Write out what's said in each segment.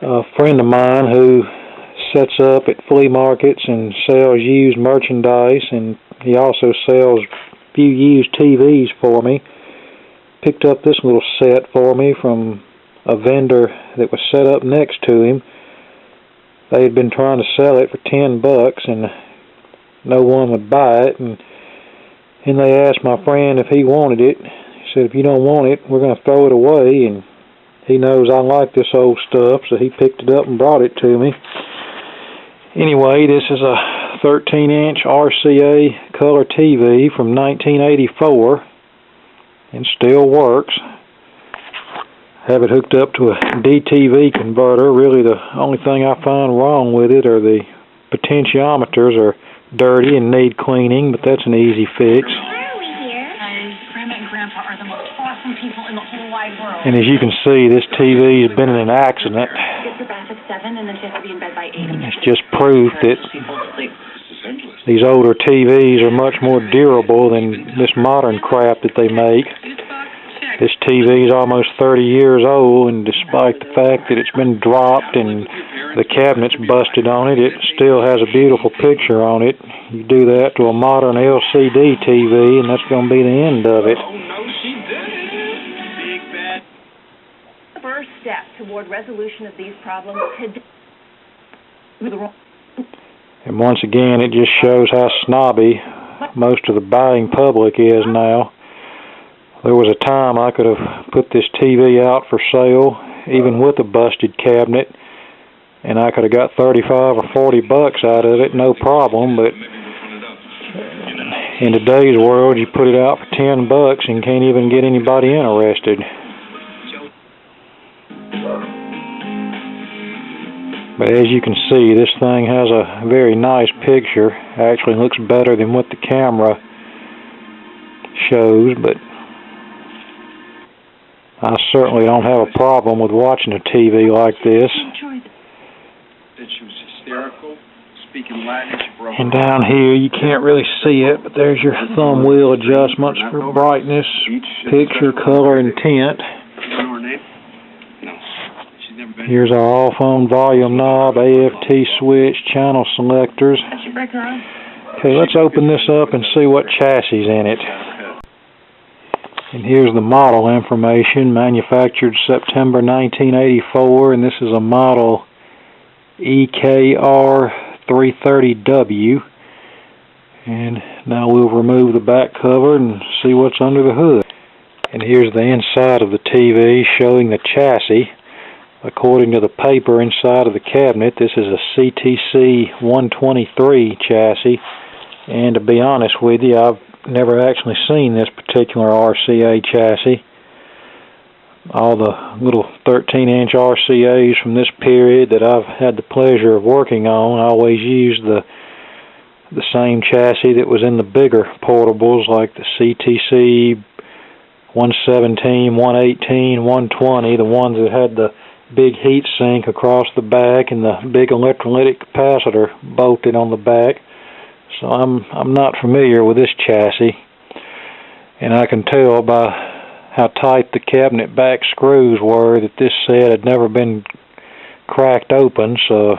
a friend of mine who sets up at flea markets and sells used merchandise, and he also sells a few used TVs for me. Picked up this little set for me from a vendor that was set up next to him. They had been trying to sell it for $10 and no one would buy it, and they asked my friend if he wanted it. He said, if you don't want it, we're going to throw it away, and he knows I like this old stuff, so he picked it up and brought it to me. Anyway, this is a 13-inch RCA color TV from 1984 and still works. Have it hooked up to a DTV converter. Really the only thing I find wrong with it are the potentiometers are dirty and need cleaning, but that's an easy fix. Grandma and Grandpa are the most awesome people in the whole wide world. And as you can see, this TV has been in an accident. Gets her bath at 7 and then she has to be in bed by 8. It's just proof that these older TVs are much more durable than this modern crap that they make. This TV is almost 30 years old, and despite the fact that it's been dropped and the cabinet's busted on it, it still has a beautiful picture on it. You do that to a modern LCD TV, and that's going to be the end of it. The first step toward resolution of these problems today. And once again, it just shows how snobby most of the buying public is now. There was a time I could have put this TV out for sale, even with a busted cabinet, and I could have got $35 or $40 out of it, no problem. But in today's world, you put it out for $10 and can't even get anybody interested. But as you can see, this thing has a very nice picture. Actually looks better than what the camera shows, but I certainly don't have a problem with watching a TV like this. And down here, you can't really see it, but there's your thumb wheel adjustments for brightness, picture, color, and tint. Here's our all-phone volume knob, AFT switch, channel selectors. Okay, let's open this up and see what chassis is in it. And here's the model information, manufactured September 1984, and this is a model EKR330W. And now we'll remove the back cover and see what's under the hood. And here's the inside of the TV showing the chassis. According to the paper inside of the cabinet, this is a CTC 123 chassis, and to be honest with you, I've never actually seen this particular RCA chassis. All the little 13-inch RCAs from this period that I've had the pleasure of working on, I always used the same chassis that was in the bigger portables like the CTC 117, 118, 120, the ones that had the big heat sink across the back and the big electrolytic capacitor bolted on the back. So I'm not familiar with this chassis, and I can tell by how tight the cabinet back screws were that this set had never been cracked open. So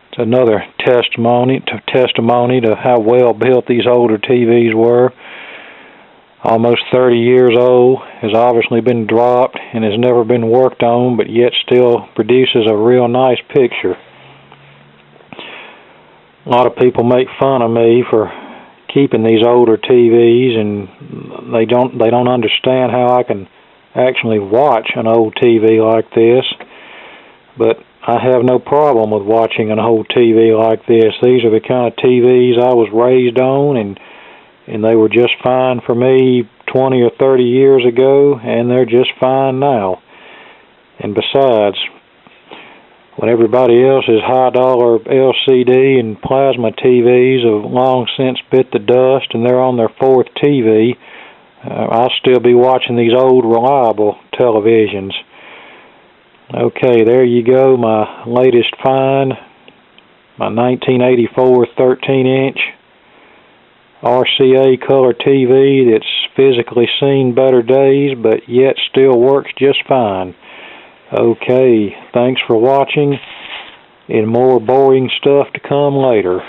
it's another testimony to how well built these older TVs were. Almost 30 years old, has obviously been dropped and has never been worked on, but yet still produces a real nice picture. A lot of people make fun of me for keeping these older TVs, and they don't understand how I can actually watch an old TV like this. But I have no problem with watching an old TV like this. These are the kind of TVs I was raised on, and they were just fine for me 20 or 30 years ago, and they're just fine now. And besides, when everybody else's high-dollar LCD and plasma TVs have long since bit the dust and they're on their fourth TV, I'll still be watching these old, reliable televisions. Okay, there you go, my latest find, my 1984 13-inch RCA color TV that's physically seen better days, but yet still works just fine. Okay, thanks for watching, and more boring stuff to come later.